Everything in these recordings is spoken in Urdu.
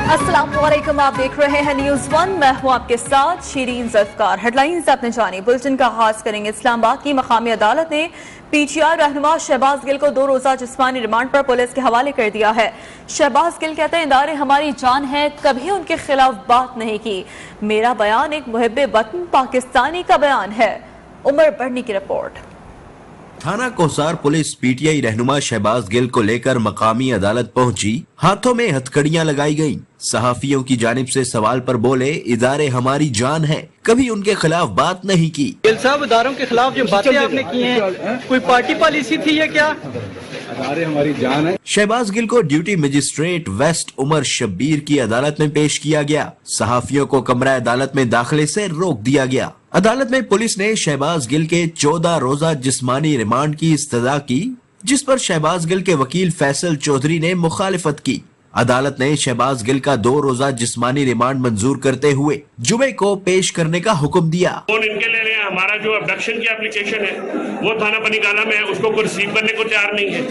السلام علیکم، آپ دیکھ رہے ہیں نیوز ون، میں ہوں آپ کے ساتھ شیرین ذوالفقار۔ ہیڈ لائنز اپنے جانب بلٹن کا آغاز کریں گے۔ اسلام آباد کی مقامی عدالت نے پی ٹی آئی رہنما شہباز گل کو 2 روزہ جسمانی ریمانڈ پر پولیس کے حوالے کر دیا ہے۔ شہباز گل کہتے ہیں ادارے ہماری جان ہے، کبھی ان کے خلاف بات نہیں کی، میرا بیان ایک محب وطن پاکستانی کا بیان ہے۔ عمر بڑھنی کی رپورٹ۔ تھانہ کوسار پولیس پی ٹی آئی رہنما شہباز گل کو لے کر مقامی عدالت پہنچی، ہاتھوں میں ہتھکڑیاں لگائی گئیں۔ صحافیوں کی جانب سے سوال پر بولے ادارے ہماری جان ہے، کبھی ان کے خلاف بات نہیں کی۔ گل صاحب، اداروں کے خلاف جو باتیں آپ نے کی ہیں، کوئی پارٹی پالیسی تھی یہ کیا؟ ادارے ہماری جان ہے۔ شہباز گل کو ڈیوٹی مجسٹریٹ ویسٹ عمر شبیر کی عدالت میں پیش کیا گیا۔ صحافیوں کو کمرہ عدالت میں داخلے سے روک دیا گیا۔ عدالت میں پولیس نے شہباز گل کے 14 روزہ جسمانی ریمانڈ کی استدعا کی، جس پر شہباز گل کے وکیل فیصل چودھری نے مخالفت کی۔ عدالت نے شہباز گل کا 2 روزہ جسمانی ریمانڈ منظور کرتے ہوئے جمعے کو پیش کرنے کا حکم دیا۔ فون ان کے لے لیں، ہمارا جو ابڈکشن کی اپلیکیشن ہے وہ تھانہ بنی گالہ میں ہے، اس کو کوئی ریسیو کرنے کو تیار نہیں ہے،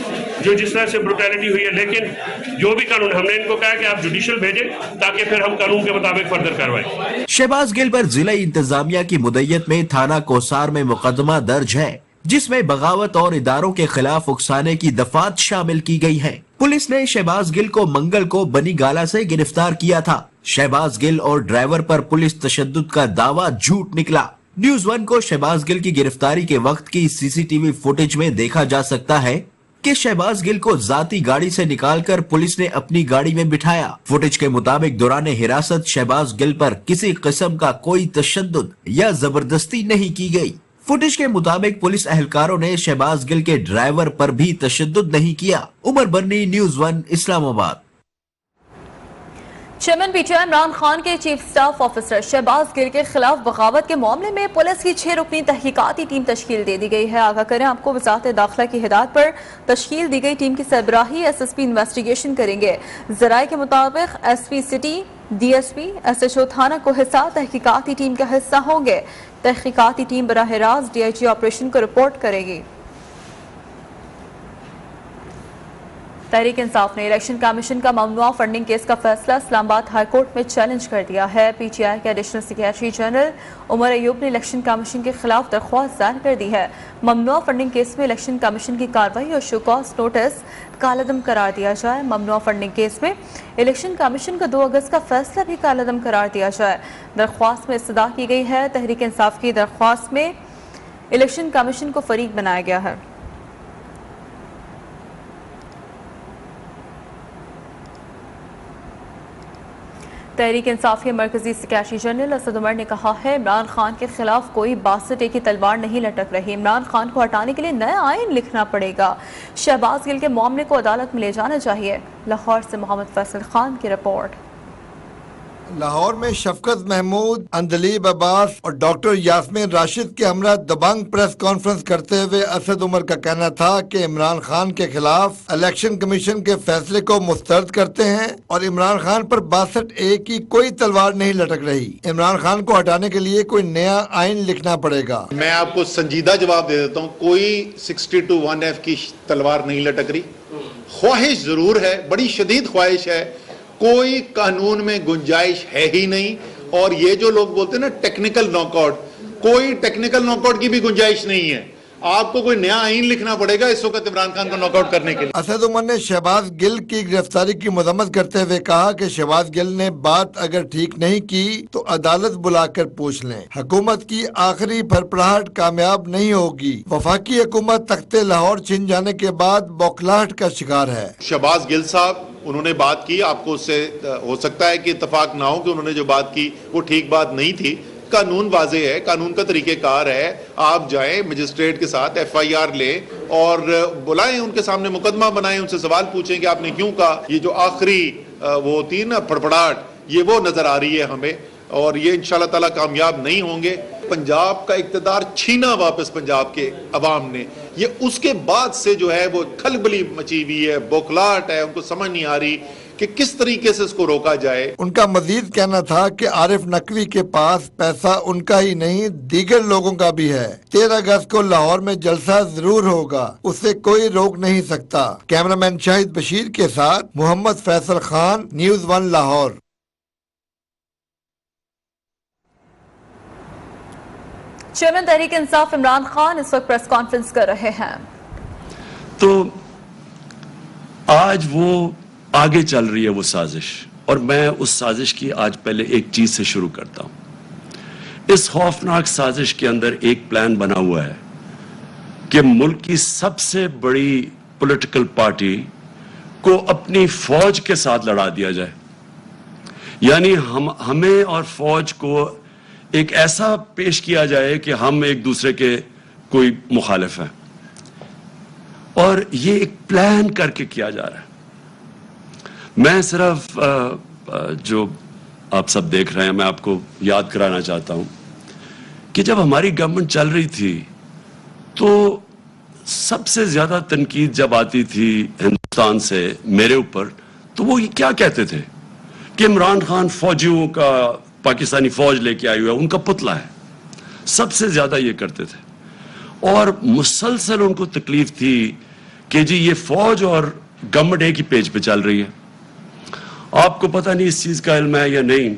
جو جس طرح سے بروٹیلٹی ہوئی ہے۔ لیکن جو بھی قانون، ہم نے ان کو کہا کہ آپ جوڈیشل بھیجیں تاکہ پھر ہم قانون کے مطابق فردر کروائیں۔ شہباز گل پر ضلع انتظامیہ کی مدعیت میں تھانہ کوسار میں مقدمہ درج ہے، جس میں بغاوت اور اداروں کے خلاف اکسانے کی دفعات شامل کی گئی ہیں۔ پولیس نے شہباز گل کو منگل کو بنی گالہ سے گرفتار کیا تھا۔ شہباز گل اور ڈرائیور پر پولیس تشدد کا دعویٰ جھوٹ نکلا۔ نیوز ون کو شہباز گل کی گرفتاری کے وقت کی سی سی ٹی وی فوٹیج میں دیکھا جا سکتا ہے کہ شہباز گل کو ذاتی گاڑی سے نکال کر پولیس نے اپنی گاڑی میں بٹھایا۔ فوٹیج کے مطابق دوران حراست شہباز گل پر کسی قسم کا کوئی تشدد یا زبردستی نہیں کی گئی۔ فوٹیج کے مطابق پولیس اہلکاروں نے شہباز گل کے ڈرائیور پر بھی تشدد نہیں کیا۔ عمر برنی، نیوز ون، اسلام آباد۔ Chairman P T I Imran Khan کے چیف سٹاف آفیسر شہباز گل کے خلاف بغاوت کے معاملے میں پولیس کی 6 رکنی تحقیقاتی ٹیم تشکیل دے دی گئی ہے۔ آگاہ کریں آپ کو، وزارت داخلہ کی ہدایت پر تشکیل دی گئی ٹیم کی سربراہی ایس ایس پی انویسٹیگیشن کریں گے۔ ذرائع کے مطابق S P city, D S P, S H O تھانہ کو حصہ تحقیقاتی ٹیم کا حصہ ہوں گے۔ تحقیقاتی ٹیم براہ راست ڈی آئی جی آپریشن کو رپورٹ کرے گی۔ تحریک انصاف نے الیکشن کمیشن کا ممنوعہ فنڈنگ کیس کا فیصلہ اسلام آباد ہائی کورٹ میں چیلنج کر دیا ہے۔ پی ٹی آئی کے additional secretary general Omar Ayub نے الیکشن کمیشن کے خلاف درخواست دائر کر دی ہے۔ ممنوعہ فنڈنگ کیس میں الیکشن کمیشن کی کارروائی اور شو کاز نوٹس کالعدم قرار دیا جائے۔ ممنوعہ فنڈنگ کیس میں الیکشن کمیشن کا 2 اگست کا فیصلہ بھی کالعدم قرار دیا جائے۔ درخواست میں استدعا کی گئی ہے۔ تحریک انصاف کی درخواست میں الیکشن کمیشن کو فریق بنایا گیا ہے۔ تحریک انصاف کے مرکزی سیکریٹری جنرل اسد عمر نے کہا ہے عمران خان کے خلاف کوئی 62 کی تلوار نہیں لٹک رہی، عمران خان کو ہٹانے کے لیے نیا آئین لکھنا پڑے گا۔ شہباز گل کے معاملے کو عدالت میں لے جانا چاہیے۔ لاہور سے محمد فیصل خان کی رپورٹ۔ لاہور میں شفقت محمود، اندلیب عباس اور ڈاکٹر یاسمین راشد کے ہمراہ دبنگ پریس کانفرنس کرتے ہوئے اسد عمر کا کہنا تھا کہ عمران خان کے خلاف الیکشن کمیشن کے فیصلے کو مسترد کرتے ہیں اور عمران خان پر 62A کی کوئی تلوار نہیں لٹک رہی۔ عمران خان کو ہٹانے کے لیے کوئی نیا آئین لکھنا پڑے گا۔ میں آپ کو سنجیدہ جواب دے دیتا ہوں، کوئی 62(1)(f) کی تلوار نہیں لٹک رہی۔ خواہش ضرور ہے، بڑی شدید خواہش ہے، کوئی قانون میں گنجائش ہے ہی نہیں۔ اور یہ جو لوگ بولتے ہیں نا ٹیکنیکل ناک آؤٹ، کوئی ٹیکنیکل ناک آؤٹ کی بھی گنجائش نہیں ہے۔ آپ کو کوئی نیا آئین لکھنا پڑے گا اس وقت عمران خان کو ناک آؤٹ کرنے کے لیے۔ اسد عمر نے شہباز گل کی گرفتاری کی مذمت کرتے ہوئے کہا کہ شہباز گل نے بات اگر ٹھیک نہیں کی تو عدالت بلا کر پوچھ لیں۔ حکومت کی آخری بھرپراہٹ کامیاب نہیں ہوگی۔ وفاقی حکومت تختے لاہور چھن جانے کے بعد بوکھلاہٹ کا شکار ہے۔ شہباز گل صاحب انہوں نے بات کی، آپ کو اس سے ہو سکتا ہے کہ اتفاق نہ ہو کہ انہوں نے جو بات کی وہ ٹھیک بات نہیں تھی۔ قانون واضح ہے، قانون کا طریقہ کار ہے، آپ جائیں مجسٹریٹ کے ساتھ ایف آئی آر لیں اور بلائیں، ان کے سامنے مقدمہ بنائیں، ان سے سوال پوچھیں کہ آپ نے کیوں کہا۔ یہ جو آخری وہ ہوتی ہے نا پھڑپڑاہٹ، یہ وہ نظر آ رہی ہے ہمیں، اور یہ انشاءاللہ تعالیٰ کامیاب نہیں ہوں گے۔ پنجاب کا اقتدار چھینا واپس پنجاب کے عوام نے، یہ اس کے بعد سے جو ہے وہ کھلبلی مچی ہوئی ہے، بوکھلاہٹ ہے، ان کو سمجھ نہیں آ رہی کہ کس طریقے سے اس کو روکا جائے۔ ان کا مزید کہنا تھا کہ عارف نقوی کے پاس پیسہ ان کا ہی نہیں دیگر لوگوں کا بھی ہے۔ 13 اگست کو لاہور میں جلسہ ضرور ہوگا، اسے کوئی روک نہیں سکتا۔ کیمرہ مین شاہد بشیر کے ساتھ Muhammad Faisal Khan, News One Lahore. Chairman Tehreek Insaf Imran Khan اس وقت پریس کانفرنس کر رہے ہیں. تو آج وہ آگے چل رہی ہے وہ سازش، اور میں اس سازش کی آج پہلے ایک چیز سے شروع کرتا ہوں. اس خوفناک سازش کے اندر ایک پلان بنا ہوا ہے کہ ملک کی سب سے بڑی پولیٹیکل پارٹی کو اپنی فوج کے ساتھ لڑا دیا جائے. یعنی ہمیں اور فوج کو ایک ایسا پیش کیا جائے کہ ہم ایک دوسرے کے کوئی مخالف ہیں، اور یہ ایک پلان کر کے کیا جا رہا ہے. میں صرف جو آپ سب دیکھ رہے ہیں، میں آپ کو یاد کرانا چاہتا ہوں کہ جب ہماری گورنمنٹ چل رہی تھی تو سب سے زیادہ تنقید جب آتی تھی ہندوستان سے میرے اوپر، تو وہ کیا کہتے تھے کہ عمران خان فوجیوں کا، پاکستانی فوج لے کے آئی ہوا ہے، ان کا پتلا ہے. سب سے زیادہ یہ کرتے تھے، اور مسلسل ان کو تکلیف تھی کہ جی یہ فوج اور گورنمنٹ ایک ہی پیج پہ چل رہی ہے. آپ کو پتہ نہیں اس چیز کا علم ہے یا نہیں،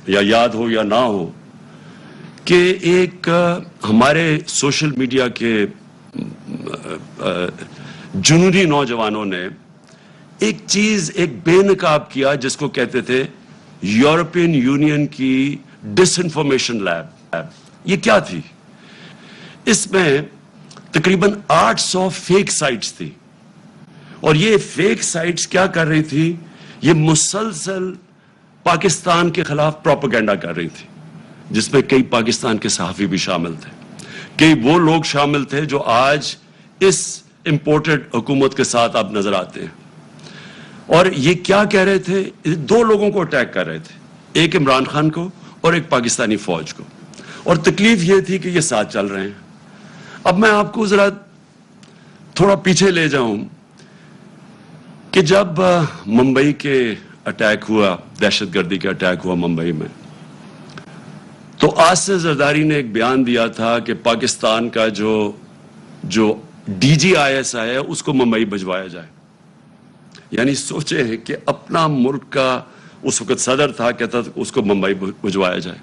یا یاد ہو یا نہ ہو، کہ ایک ہمارے سوشل میڈیا کے جنونی نوجوانوں نے ایک چیز، ایک بے نقاب کیا جس کو کہتے تھے یورپین یونین کی ڈس انفارمیشن لیب. یہ کیا تھی؟ اس میں تقریباً 800 فیک سائٹس تھی، اور یہ فیک سائٹس کیا کر رہی تھی؟ یہ مسلسل پاکستان کے خلاف پروپیگنڈا کر رہی تھی، جس میں کئی پاکستان کے صحافی بھی شامل تھے، کئی وہ لوگ شامل تھے جو آج اس امپورٹڈ حکومت کے ساتھ آپ نظر آتے ہیں. اور یہ کیا کہہ رہے تھے؟ دو لوگوں کو اٹیک کر رہے تھے، ایک عمران خان کو اور ایک پاکستانی فوج کو، اور تکلیف یہ تھی کہ یہ ساتھ چل رہے ہیں. اب میں آپ کو ذرا تھوڑا پیچھے لے جاؤں کہ جب ممبئی کے اٹیک ہوا، دہشت گردی کا اٹیک ہوا ممبئی میں، تو آصف زرداری نے ایک بیان دیا تھا کہ پاکستان کا جو D G I S I ہے اس کو ممبئی بھجوایا جائے. یعنی سوچے کہ اپنا ملک کا اس وقت صدر تھا، کہتا تھا اس کو ممبئی بھجوایا جائے.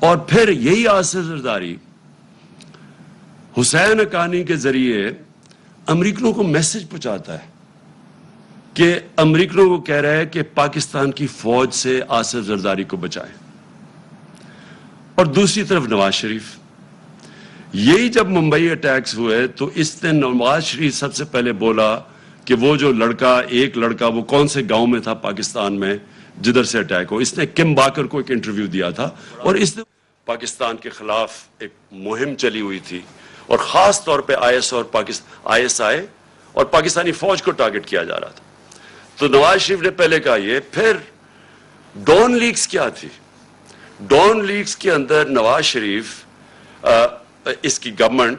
اور پھر یہی آصف زرداری حسین حقانی کے ذریعے امریکنوں کو میسج پہنچاتا ہے کہ امریکنوں کو کہہ رہا ہے کہ پاکستان کی فوج سے آصف زرداری کو بچائیں. اور دوسری طرف نواز شریف، یہی جب ممبئی اٹیکس ہوئے تو اس نے نواز شریف سب سے پہلے بولا کہ وہ جو ایک لڑکا وہ کون سے گاؤں میں تھا پاکستان میں جدھر سے اٹیک ہو. اس نے کم باکر کو ایک انٹرویو دیا تھا، اور اس نے پاکستان کے خلاف ایک مہم چلی ہوئی تھی، اور خاص طور پہ آئی ایس آئی اور پاکستانی فوج کو ٹارگٹ کیا جا رہا تھا. تو نواز شریف نے پہلے کہا یہ. پھر ڈون لیکس کیا تھی؟ ڈون لیکس کے اندر نواز شریف، اس کی گورنمنٹ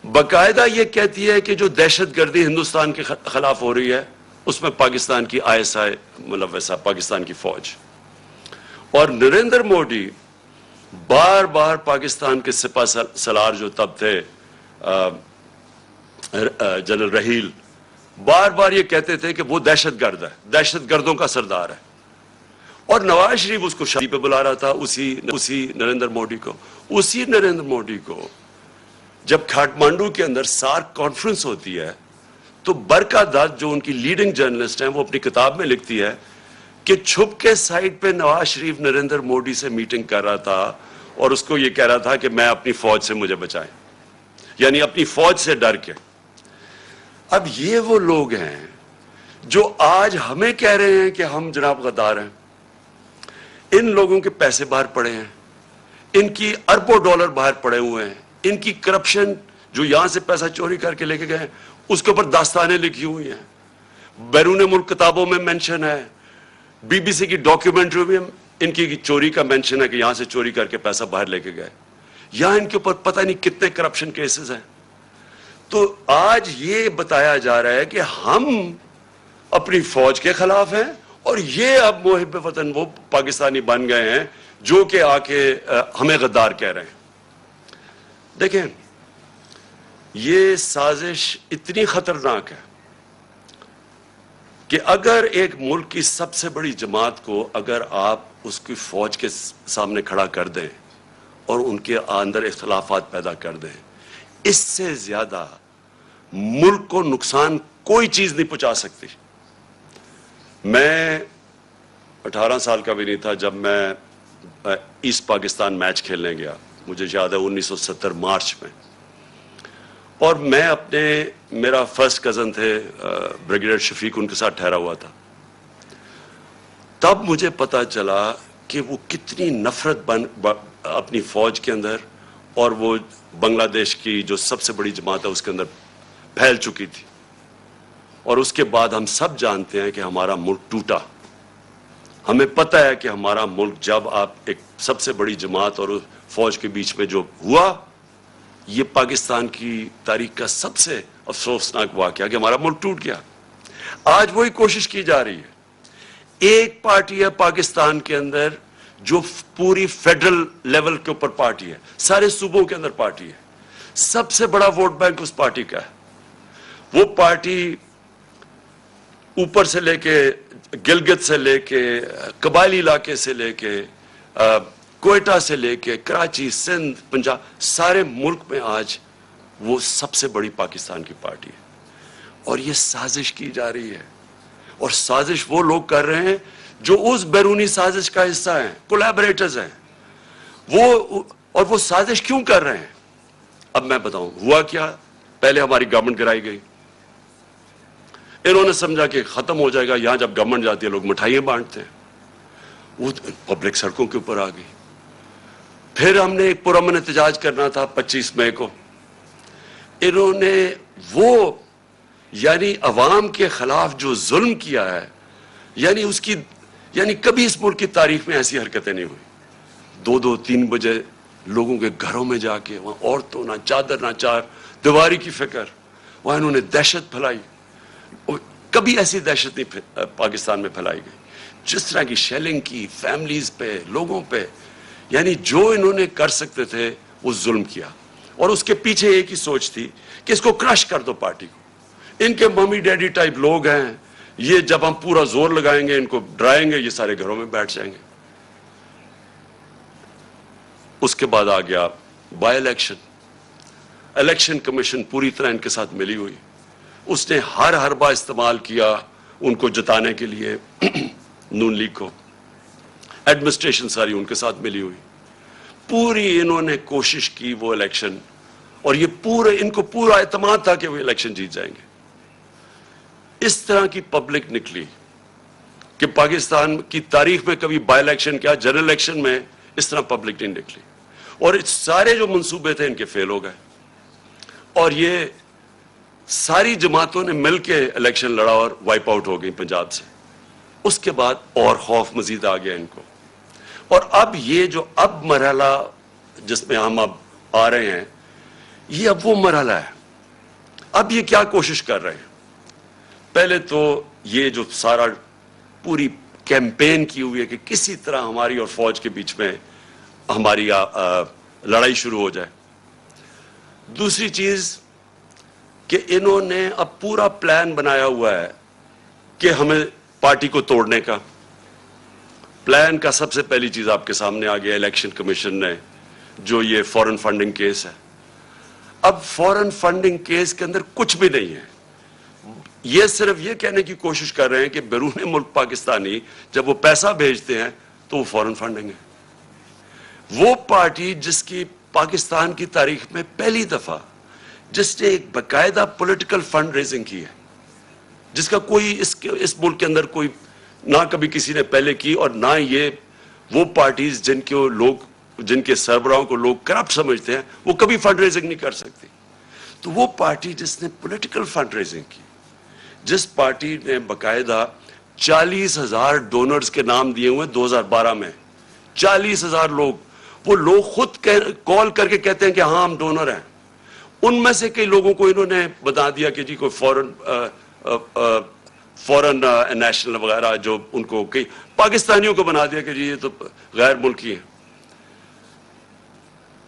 باقاعدہ یہ کہتی ہے کہ جو دہشت گردی ہندوستان کے خلاف ہو رہی ہے اس میں پاکستان کی آئی ایس آئی ملوث ہے، پاکستان کی فوج. اور نریندر مودی بار بار پاکستان کے سپہ سالار جو تب تھے جنرل رحیل، بار بار یہ کہتے تھے کہ وہ دہشت گرد ہے، دہشت گردوں کا سردار ہے. اور نواز شریف اس کو شادی پہ بلا رہا تھا، اسی نریندر مودی کو. اسی نریندر مودی کو جب کھاٹمانڈو کے اندر سارک کانفرنس ہوتی ہے تو برکا دت جو ان کی لیڈنگ جرنلسٹ ہیں، وہ اپنی کتاب میں لکھتی ہے کہ چھپ کے سائٹ پہ نواز شریف نریندر مودی سے میٹنگ کر رہا تھا، اور اس کو یہ کہہ رہا تھا کہ میں اپنی فوج سے مجھے بچائیں، یعنی اپنی فوج سے ڈر کے. اب یہ وہ لوگ ہیں جو آج ہمیں کہہ رہے ہیں کہ ہم جناب غدار ہیں. ان لوگوں کے پیسے باہر پڑے ہیں، ان کی اربوں ڈالر باہر پڑے ہوئے ہیں، ان کی کرپشن جو یہاں سے پیسہ چوری کر کے لے کے گئے اس کے اوپر داستانیں لکھی ہوئی ہیں، بیرون ملک کتابوں میں مینشن ہے، بی بی سی کی ڈاکیومنٹری میں ان کی چوری کا مینشن ہے کہ یہاں سے چوری کر کے پیسہ باہر لے کے گئے. یہاں ان کے اوپر پتہ نہیں کتنے کرپشن کیسز ہیں. تو آج یہ بتایا جا رہا ہے کہ ہم اپنی فوج کے خلاف ہیں، اور یہ اب محب وطن وہ پاکستانی بن گئے ہیں جو کہ آ کے ہمیں غدار کہہ رہے ہیں. دیکھیں، یہ سازش اتنی خطرناک ہے کہ اگر ایک ملک کی سب سے بڑی جماعت کو اگر آپ اس کی فوج کے سامنے کھڑا کر دیں اور ان کے اندر اختلافات پیدا کر دیں. اس سے زیادہ ملک کو نقصان کوئی چیز نہیں پہنچا سکتی. میں 18 سال کا بھی نہیں تھا جب میں ایسٹ پاکستان میچ کھیلنے گیا, مجھے یاد ہے 1970 مارچ میں, اور میں میرا فرسٹ کزن تھے بریگیڈیئر شفیق, ان کے ساتھ ٹھہرا ہوا تھا. تب مجھے پتا چلا کہ وہ کتنی نفرت اپنی فوج کے اندر اور وہ بنگلہ دیش کی جو سب سے بڑی جماعت ہے اس کے اندر پھیل چکی تھی. اور اس کے بعد ہم سب جانتے ہیں کہ ہمارا ملک ٹوٹا. ہمیں پتہ ہے کہ ہمارا ملک جب آپ ایک سب سے بڑی جماعت اور فوج کے بیچ میں جو ہوا, یہ پاکستان کی تاریخ کا سب سے افسوسناک واقعہ کہ ہمارا ملک ٹوٹ گیا. آج وہی کوشش کی جا رہی ہے. ایک پارٹی ہے پاکستان کے اندر جو پوری فیڈرل لیول کے اوپر پارٹی ہے, سارے صوبوں کے اندر پارٹی ہے, سب سے بڑا ووٹ بینک اس پارٹی کا ہے. وہ پارٹی اوپر سے لے کے گلگت سے لے کے قبائلی علاقے سے لے کے کوئٹہ سے لے کے کراچی, سندھ, پنجاب, سارے ملک میں آج وہ سب سے بڑی پاکستان کی پارٹی ہے. اور یہ سازش کی جا رہی ہے, اور سازش وہ لوگ کر رہے ہیں جو اس بیرونی سازش کا حصہ ہیں, کولیبریٹرز ہیں وہ. اور وہ سازش کیوں کر رہے ہیں اب میں بتاؤں. ہوا کیا, پہلے ہماری گورنمنٹ گرائی گئی, انہوں نے سمجھا کہ ختم ہو جائے گا. یہاں جب گورنمنٹ جاتی ہے لوگ مٹھائیاں بانٹتے ہیں, وہ پبلک سڑکوں کے اوپر آ گئی. پھر ہم نے ایک پرامن احتجاج کرنا تھا 25 مئی کو. انہوں نے وہ یعنی عوام کے خلاف جو ظلم کیا ہے, یعنی کبھی اس ملک کی تاریخ میں ایسی حرکتیں نہیں ہوئی. 2-3 بجے لوگوں کے گھروں میں جا کے وہاں عورتوں نہ چادر نہ چار دیواری کی فکر, وہاں انہوں نے دہشت پھیلائی. کبھی ایسی دہشت نہیں پاکستان میں پھیلائی گئی. جس طرح کی شیلنگ کی فیملیز پہ, لوگوں پہ, یعنی جو انہوں نے کر سکتے تھے وہ ظلم کیا. اور اس کے پیچھے ایک ہی سوچ تھی کہ اس کو کرش کر دو پارٹی کو. ان کے ممی ڈیڈی ٹائپ لوگ ہیں, یہ جب ہم پورا زور لگائیں گے, ان کو ڈرائیں گے, یہ سارے گھروں میں بیٹھ جائیں گے. اس کے بعد آ گیا بائی الیکشن. الیکشن کمیشن پوری طرح ان کے ساتھ ملی ہوئی. اس نے ہر حربہ استعمال کیا ان کو جتانے کے لیے نون لیگ کو. ایڈمنسٹریشن ساری ان کے ساتھ ملی ہوئی. پوری انہوں نے کوشش کی وہ الیکشن, اور یہ ان کو پورا اعتماد تھا کہ وہ الیکشن جیت جائیں گے. اس طرح کی پبلک نکلی کہ پاکستان کی تاریخ میں کبھی بائی الیکشن کیا, جنرل الیکشن میں اس طرح پبلک نہیں نکلی. اور سارے جو منصوبے تھے ان کے فیل ہو گئے, اور یہ ساری جماعتوں نے مل کے الیکشن لڑا اور وائپ آؤٹ ہو گئی پنجاب سے. اس کے بعد اور خوف مزید آ گیا ان کو. اور اب یہ جو اب مرحلہ جس میں ہم اب آ رہے ہیں, یہ اب وہ مرحلہ ہے. اب یہ کیا کوشش کر رہے ہیں, پہلے تو یہ جو سارا پوری کیمپین کی ہوئی ہے کہ کسی طرح ہماری اور فوج کے بیچ میں ہماری لڑائی شروع ہو جائے. دوسری چیز کہ انہوں نے اب پورا پلان بنایا ہوا ہے کہ ہمیں پارٹی کو توڑنے کا. پلان کا سب سے پہلی چیز آپ کے سامنے آ گیا الیکشن کمیشن نے, جو یہ فورن فنڈنگ کیس ہے. اب فورن فنڈنگ کیس کے اندر کچھ بھی نہیں ہے. یہ صرف یہ کہنے کی کوشش کر رہے ہیں کہ بیرون ملک پاکستانی جب وہ پیسہ بھیجتے ہیں تو وہ فورن فنڈنگ ہے. وہ پارٹی جس کی پاکستان کی تاریخ میں پہلی دفعہ جس نے ایک باقاعدہ پولیٹیکل فنڈ ریزنگ کی ہے, جس کا کوئی اس ملک کے اندر کوئی نہ کبھی کسی نے پہلے کی, اور نہ یہ وہ پارٹیز جن کے سربراہوں کو لوگ کرپٹ سمجھتے ہیں, وہ کبھی فنڈ ریزنگ نہیں کر سکتی. تو وہ پارٹی جس نے پولیٹیکل فنڈ ریزنگ کی, جس پارٹی نے باقاعدہ 40,000 ڈونرز کے نام دیے ہوئے 2012 میں, 40,000 لوگ, وہ لوگ خود کال کر کے کہتے ہیں کہ ہاں ہم ڈونر ہیں. ان میں سے کئی لوگوں کو انہوں نے بتا دیا کہ جی کوئی فورن نیشنل وغیرہ, جو ان کو کئی پاکستانیوں کو بنا دیا کہ جی یہ تو غیر ملکی ہیں.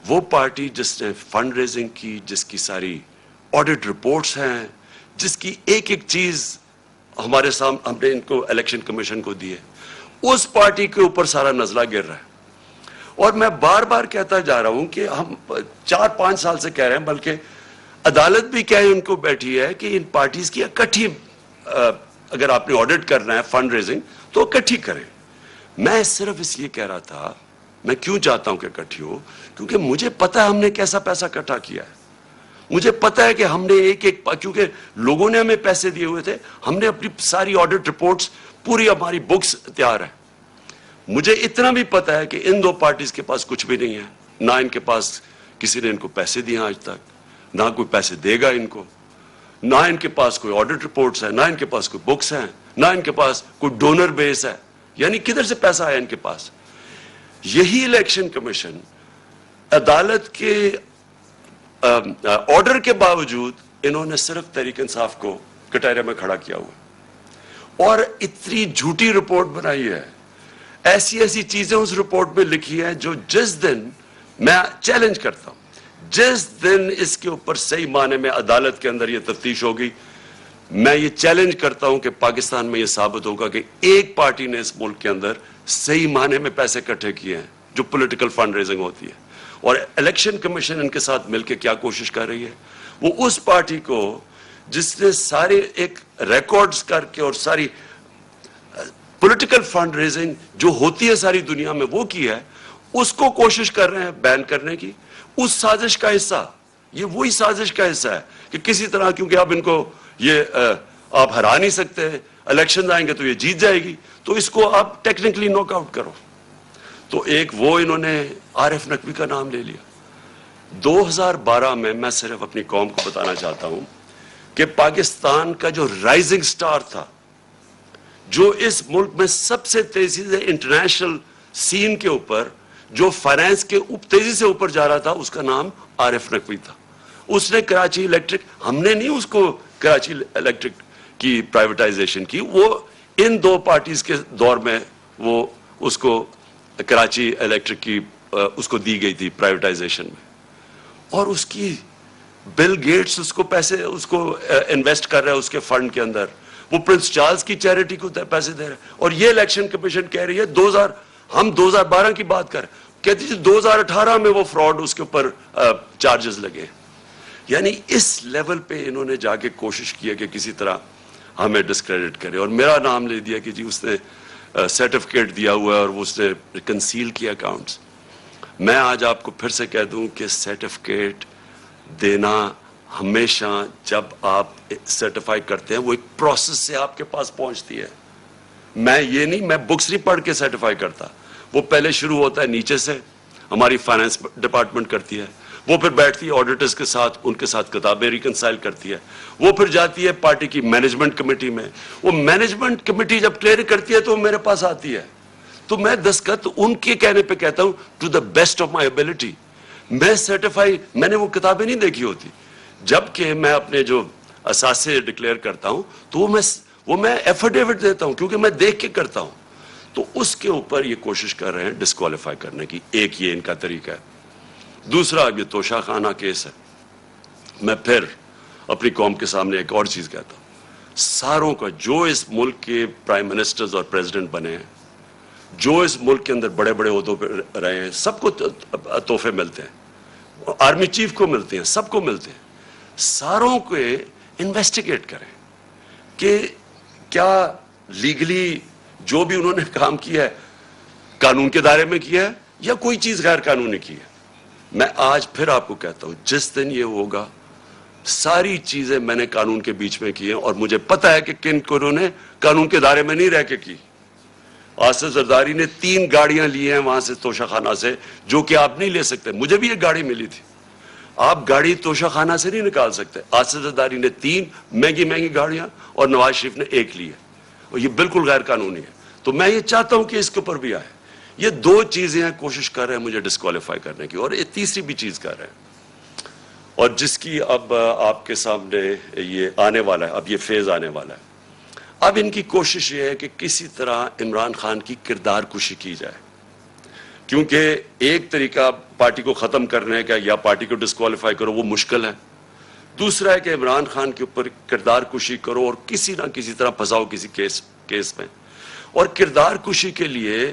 وہ پارٹی جس نے فنڈ ریزنگ کی, جس کی ساری آڈٹ رپورٹس ہیں, جس کی ایک ایک چیز ہمارے سامنے ہم نے ان کو الیکشن کمیشن کو دی ہے, اس پارٹی کے اوپر سارا نزلہ گر رہا ہے. اور میں بار بار کہتا جا رہا ہوں کہ ہم 4-5 سال سے کہہ رہے ہیں, بلکہ عدالت بھی کہے ان کو بیٹھی ہے کہ ان پارٹیز کی اکٹھی اگر آپ نے آڈٹ کرنا ہے فنڈ ریزنگ تو اکٹھی کریں. میں صرف اس لیے کہہ رہا تھا, میں کیوں چاہتا ہوں کہ اکٹھی ہو, کیونکہ مجھے پتا ہے ہم نے کیسا پیسہ اکٹھا کیا ہے. مجھے پتا ہے کہ ہم نے ایک کیونکہ لوگوں نے ہمیں پیسے دیے ہوئے تھے, ہم نے اپنی ساری آڈٹ رپورٹس, پوری ہماری بکس تیار ہے. مجھے اتنا بھی پتا ہے کہ ان دو پارٹیز کے پاس کچھ بھی نہیں ہے, نہ ان کے پاس کسی نے ان کو پیسے دیے آج تک, نہ کوئی پیسے دے گا ان کو, نہ ان کے پاس کوئی آڈٹ رپورٹس ہے, نہ ان کے پاس کوئی بکس ہیں, نہ ان کے پاس کوئی ڈونر بیس ہے. یعنی کدھر سے پیسہ آیا ان کے پاس؟ یہی الیکشن کمیشن عدالت کے آرڈر کے باوجود انہوں نے صرف تحریک انصاف کو کٹہرے میں کھڑا کیا ہوا اور اتنی جھوٹی رپورٹ بنائی ہے, ایسی ایسی چیزیں اس رپورٹ میں لکھی ہیں جو جس دن میں چیلنج کرتا ہوں, جس دن اس کے اوپر صحیح معنی میں عدالت کے اندر یہ تفتیش ہوگی, میں یہ چیلنج کرتا ہوں کہ پاکستان میں یہ ثابت ہوگا کہ ایک پارٹی نے اس ملک کے اندر صحیح معنی میں پیسے اکٹھے کیے ہیں جو پولیٹیکل فنڈ ریزنگ ہوتی ہے. اور الیکشن کمیشن ان کے ساتھ مل کے کیا کوشش کر رہی ہے, وہ اس پارٹی کو جس نے سارے ایک ریکارڈز کر کے اور ساری پولیٹیکل فنڈ ریزنگ جو ہوتی ہے ساری دنیا میں وہ کی ہے, اس کو کوشش کر رہے ہیں بین کرنے کی. اس سازش کا حصہ, یہ وہی سازش کا حصہ ہے کہ کسی طرح, کیونکہ اب ان کو یہ آپ ہرا نہیں سکتے, الیکشن آئیں گے تو یہ جیت جائے گی, تو اس کو آپ ٹیکنیکلی ناک آؤٹ کرو. تو ایک وہ انہوں نے عارف نقوی کا نام لے لیا. 2012 میں صرف اپنی قوم کو بتانا چاہتا ہوں کہ پاکستان کا جو رائزنگ سٹار تھا, جو اس ملک میں سب سے تیزی سے انٹرنیشنل سین کے اوپر جو فائنانس کے تیزی سے اوپر جا رہا تھا, اس کا نام عارف نقوی تھا. اس نے کراچی الیکٹرک, ہم نے نہیں اس کو کراچی الیکٹرک کی پرائیویٹائزیشن کی, وہ ان دو پارٹیز کے دور میں وہ اس کو کراچی الیکٹرک کی اس کو دی گئی تھی پرائیویٹائزیشن میں, اور اس کی بل گیٹس اس کو پیسے اس کو انویسٹ کر رہا ہے اس کے فنڈ کے اندر, وہ پرنس چارلز کی چیریٹی کو پیسے دے رہا ہے. اور یہ الیکشن کمیشن کہہ رہی ہے ہم 2012 کی بات کر, کہتی تھی 2018 میں وہ فراڈ اس کے اوپر چارجز لگے. یعنی اس لیول پہ انہوں نے جا کے کوشش کی ہے کہ کسی طرح ہمیں ڈسکریڈٹ کرے, اور میرا نام لے دیا کہ جی اس نے سرٹیفکیٹ دیا ہوا ہے اور وہ اس نے کنسیل کیا اکاؤنٹس. میں آج آپ کو پھر سے کہہ دوں کہ سرٹیفکیٹ دینا ہمیشہ جب آپ سرٹیفائی کرتے ہیں وہ ایک پروسیس سے آپ کے پاس پہنچتی ہے. میں یہ نہیں, میں بکس نہیں پڑھ کے سرٹیفائی کرتا, وہ پہلے شروع ہوتا ہے نیچے سے, ہماری فائنانس ڈپارٹمنٹ کرتی ہے, وہ پھر بیٹھتی ہے آڈیٹرز کے ساتھ, ان کے ساتھ کتابیں ریکنسائل کرتی ہے, وہ پھر جاتی ہے پارٹی کی مینجمنٹ کمیٹی میں, وہ مینجمنٹ کمیٹی جب کلیئر کرتی ہے تو وہ میرے پاس آتی ہے, تو میں دستخط ان کے کہنے پہ کہتا ہوں to the best of my ability. میں سرٹیفائی, میں نے وہ کتابیں نہیں دیکھی ہوتی, جبکہ میں اپنے جو اثاثے ڈکلیئر کرتا ہوں تو وہ میں ایفیڈیوٹ دیتا ہوں کیونکہ میں دیکھ کے کرتا ہوں. تو اس کے اوپر یہ کوشش کر رہے ہیں ڈسکوالیفائی کرنے کی. ایک یہ ان کا طریقہ ہے. دوسرا یہ توشہ خانہ کیس ہے. میں پھر اپنی قوم کے سامنے ایک اور چیز کہتا ہوں, ساروں کا جو اس ملک کے پرائم منسٹرز اور پریزیڈنٹ بنے ہیں, جو اس ملک کے اندر بڑے بڑے عہدوں پہ رہے ہیں, سب کو تحفے ملتے ہیں, آرمی چیف کو ملتے ہیں, سب کو ملتے ہیں. ساروں کو انویسٹیگیٹ کریں کہ کیا لیگلی جو بھی انہوں نے کام کیا ہے قانون کے دائرے میں کیا ہے یا کوئی چیز غیر قانونی کی ہے. میں آج پھر آپ کو کہتا ہوں, جس دن یہ ہوگا ساری چیزیں میں نے قانون کے بیچ میں کی ہیں, اور مجھے پتا ہے کہ کن کو انہوں نے قانون کے دائرے میں نہیں رہ کے کی. آصف زرداری نے 3 گاڑیاں لی ہیں وہاں سے توشہ خانہ سے, جو کہ آپ نہیں لے سکتے. مجھے بھی ایک گاڑی ملی تھی, آپ گاڑی توشہ خانہ سے نہیں نکال سکتے. آصف زرداری نے 3 مہنگی گاڑیاں اور نواز شریف نے 1 لی ہے, اور یہ بالکل غیر قانونی ہے. تو میں یہ چاہتا ہوں کہ اس کے اوپر بھی آئے. یہ 2 چیزیں ہیں, کوشش کر رہے ہیں مجھے ڈسکوالیفائی کرنے کی, اور ایک تیسری بھی چیز کر رہے ہیں, اور جس کی اب آپ کے سامنے یہ آنے والا ہے, اب یہ فیز آنے والا ہے. اب ان کی کوشش یہ ہے کہ کسی طرح عمران خان کی کردار کشی کی جائے, کیونکہ ایک طریقہ پارٹی کو ختم کرنے کا یا پارٹی کو ڈسکوالیفائی کرو وہ مشکل ہے, دوسرا ہے کہ عمران خان کے اوپر کردار کشی کرو اور کسی نہ کسی طرح پھنساؤ کسی کیس میں. اور کردار کشی کے لیے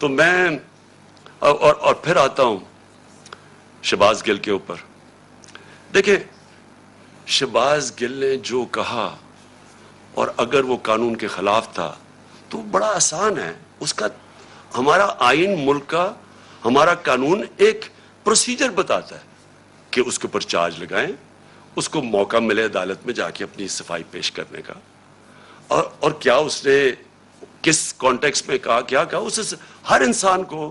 تو میں اور پھر آتا ہوں شہباز گل کے اوپر. دیکھیں شہباز گل نے جو کہا اور اگر وہ قانون کے خلاف تھا تو بڑا آسان ہے. اس کا ہمارا آئین ملک کا ہمارا قانون ایک پروسیجر بتاتا ہے کہ اس کے اوپر چارج لگائیں, اس کو موقع ملے عدالت میں جا کے اپنی صفائی پیش کرنے کا. اور کیا اس نے کس کانٹیکس میں کہا, کیا کہا, اس ہر انسان کو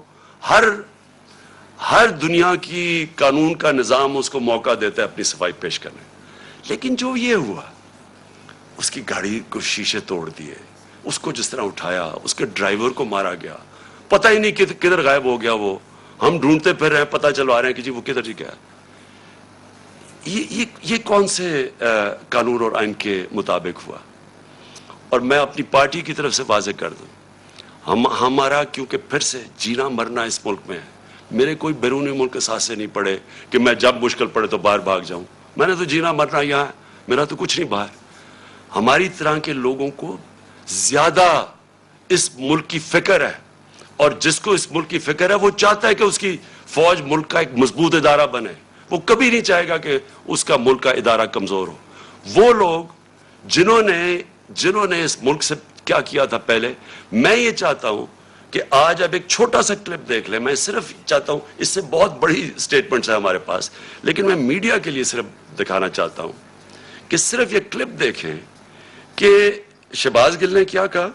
ہر دنیا کی قانون کا نظام اس کو موقع دیتا ہے اپنی صفائی پیش کرنے. لیکن جو یہ ہوا, اس کی گاڑی کو شیشے توڑ دیے, اس کو جس طرح اٹھایا, اس کے ڈرائیور کو مارا گیا, پتہ ہی نہیں کدھر غائب ہو گیا وہ, ہم ڈھونڈتے پھر رہے ہیں, پتہ چلوا رہے ہیں کہ جی وہ کدھر جی گیا. یہ کون سے قانون اور آئین کے مطابق ہوا؟ اور میں اپنی پارٹی کی طرف سے واضح کر دوں, ہمارا کیونکہ پھر سے جینا مرنا اس ملک میں ہے. میرے کوئی بیرونی ملک کے ساتھ سے نہیں پڑے کہ میں جب مشکل پڑے تو باہر بھاگ جاؤں. میں نے تو جینا مرنا یہاں ہے, میرا تو کچھ نہیں باہر. ہماری طرح کے لوگوں کو زیادہ اس ملک کی فکر ہے, اور جس کو اس ملک کی فکر ہے وہ چاہتا ہے کہ اس کی فوج ملک کا ایک مضبوط ادارہ بنے. وہ کبھی نہیں چاہے گا کہ اس کا ملک کا ادارہ کمزور ہو. وہ لوگ جنہوں نے اس ملک سے کیا کیا تھا پہلے, میں یہ چاہتا ہوں کہ آج اب ایک چھوٹا سا کلپ دیکھ لیں. میں صرف چاہتا ہوں, اس سے بہت بڑی سٹیٹمنٹس ہیں ہمارے پاس, لیکن میں میڈیا کے لیے صرف دکھانا چاہتا ہوں کہ صرف یہ کلپ دیکھیں کہ شہباز گل نے کیا کہا,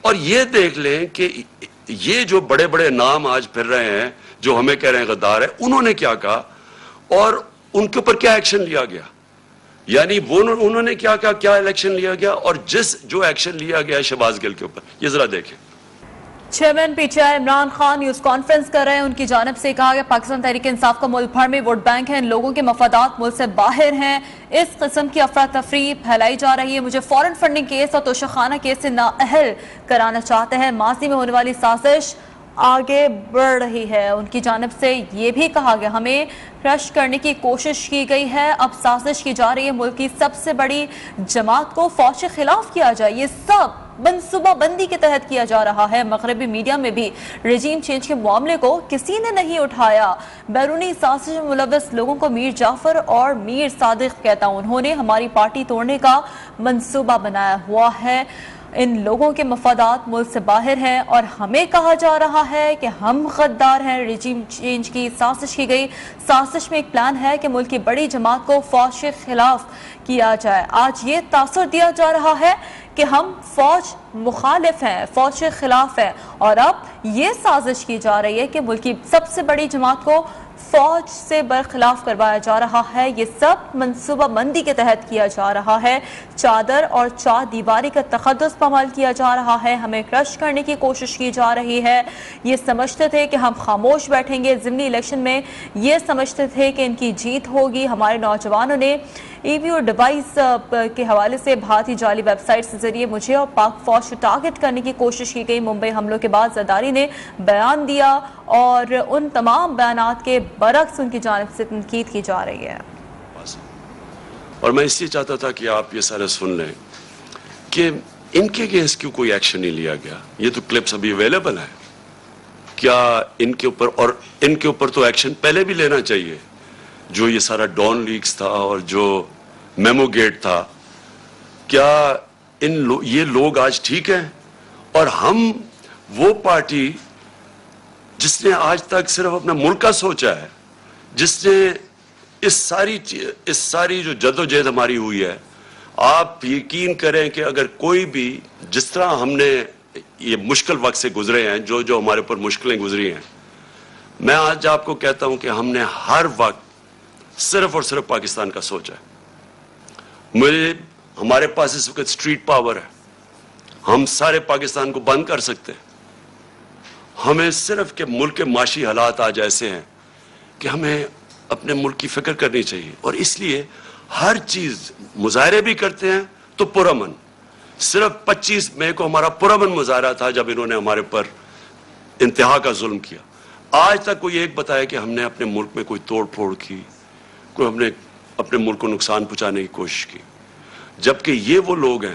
اور یہ دیکھ لیں کہ یہ جو بڑے بڑے نام آج پھر رہے ہیں جو ہمیں کہہ رہے ہیں غدار ہے, انہوں نے کیا کہا اور ان کے اوپر کیا ایکشن لیا گیا. یعنی انہوں نے کیا کہا, کیا ایکشن لیا گیا, اور جو ایکشن لیا گیا ہے شہباز گل کے اوپر, یہ ذرا دیکھیں. Chairman P T I Imran Khan news conference کر رہے ہیں. ان کی جانب سے کہا کہ پاکستان تحریک انصاف کا ملک بھر میں ووٹ بینک ہے, ان لوگوں کے مفادات ملک سے باہر ہیں, اس قسم کی افراتفری پھیلائی جا رہی ہے. مجھے فورن فنڈنگ کیس اور توشخانہ کیس سے نااہل کرانا چاہتے ہیں. ماضی میں ہونے والی سازش آگے بڑھ رہی ہے. ان کی جانب سے یہ بھی کہا گیا ہمیں کرش کرنے کی کوشش کی گئی ہے, اب سازش کی جا رہی ہے ملک کی سب سے بڑی جماعت کو فوج کے خلاف کیا جائے. یہ سب منصوبہ بندی کے تحت کیا جا رہا ہے. مغربی میڈیا میں بھی رجیم چینج کے معاملے کو کسی نے نہیں اٹھایا. بیرونی سازش میں ملوث لوگوں کو میر جعفر اور میر صادق کہتا ہوں, انہوں نے ہماری پارٹی توڑنے کا منصوبہ بنایا ہوا ہے. ان لوگوں کے مفادات ملک سے باہر ہیں اور ہمیں کہا جا رہا ہے کہ ہم غدار ہیں. رجیم چینج کی سازش کی گئی. سازش میں ایک پلان ہے کہ ملک کی بڑی جماعت کو فوج کے خلاف کیا جائے. آج یہ تاثر دیا جا رہا ہے کہ ہم فوج مخالف ہیں, فوج کے خلاف ہیں, اور اب یہ سازش کی جا رہی ہے کہ ملک کی سب سے بڑی جماعت کو فوج سے برخلاف کروایا جا رہا ہے. یہ سب منصوبہ بندی کے تحت کیا جا رہا ہے. چادر اور چار دیواری کا تقدس پامال کیا جا رہا ہے. ہمیں کرش کرنے کی کوشش کی جا رہی ہے. یہ سمجھتے تھے کہ ہم خاموش بیٹھیں گے. ضمنی الیکشن میں یہ سمجھتے تھے کہ ان کی جیت ہوگی. ہمارے نوجوانوں نے ای وی او ڈیوائس کے حوالے سے بھارتی جعلی ویب سائٹ کے ذریعے مجھے اور پاک فوج کو ٹارگٹ کرنے کی کوشش کی گئی. ممبئی حملوں کے بعد زرداری نے بیان دیا اور ان تمام بیانات کے برعکس ان کی جانب سے تنقید کی جا رہی ہے. اور میں اس لیے چاہتا تھا کہ آپ یہ سارے سن لیں کہ ان کے اگینسٹ کیوں کوئی ایکشن نہیں لیا گیا. یہ تو کلپس ابھی اویلیبل ہیں. کیا ان کے اوپر, اور ان کے اوپر تو ایکشن پہلے بھی لینا چاہیے. جو یہ سارا ڈان لیکس تھا اور جو میمو گیٹ تھا, کیا یہ لوگ آج ٹھیک ہیں؟ اور ہم وہ پارٹی جس نے آج تک صرف اپنا ملک کا سوچا ہے, جس نے اس ساری جو جدوجہد ہماری ہوئی ہے, آپ یقین کریں کہ اگر کوئی بھی جس طرح ہم نے یہ مشکل وقت سے گزرے ہیں, جو ہمارے اوپر مشکلیں گزری ہیں, میں آج آپ کو کہتا ہوں کہ ہم نے ہر وقت صرف اور صرف پاکستان کا سوچا ہے. ہمارے پاس اس وقت سٹریٹ پاور ہے, ہم سارے پاکستان کو بند کر سکتے ہیں. ہمیں صرف کہ ملک کے معاشی حالات آج ایسے ہیں کہ ہمیں اپنے ملک کی فکر کرنی چاہیے, اور اس لیے ہر چیز مظاہرے بھی کرتے ہیں تو پرامن. صرف 25 مئی کو ہمارا پرامن مظاہرہ تھا جب انہوں نے ہمارے پر انتہا کا ظلم کیا. آج تک کوئی ایک بتایا کہ ہم نے اپنے ملک میں کوئی توڑ پھوڑ کی, کوئی ہم نے اپنے ملک کو نقصان پہنچانے کی کوشش کی. جبکہ یہ وہ لوگ ہیں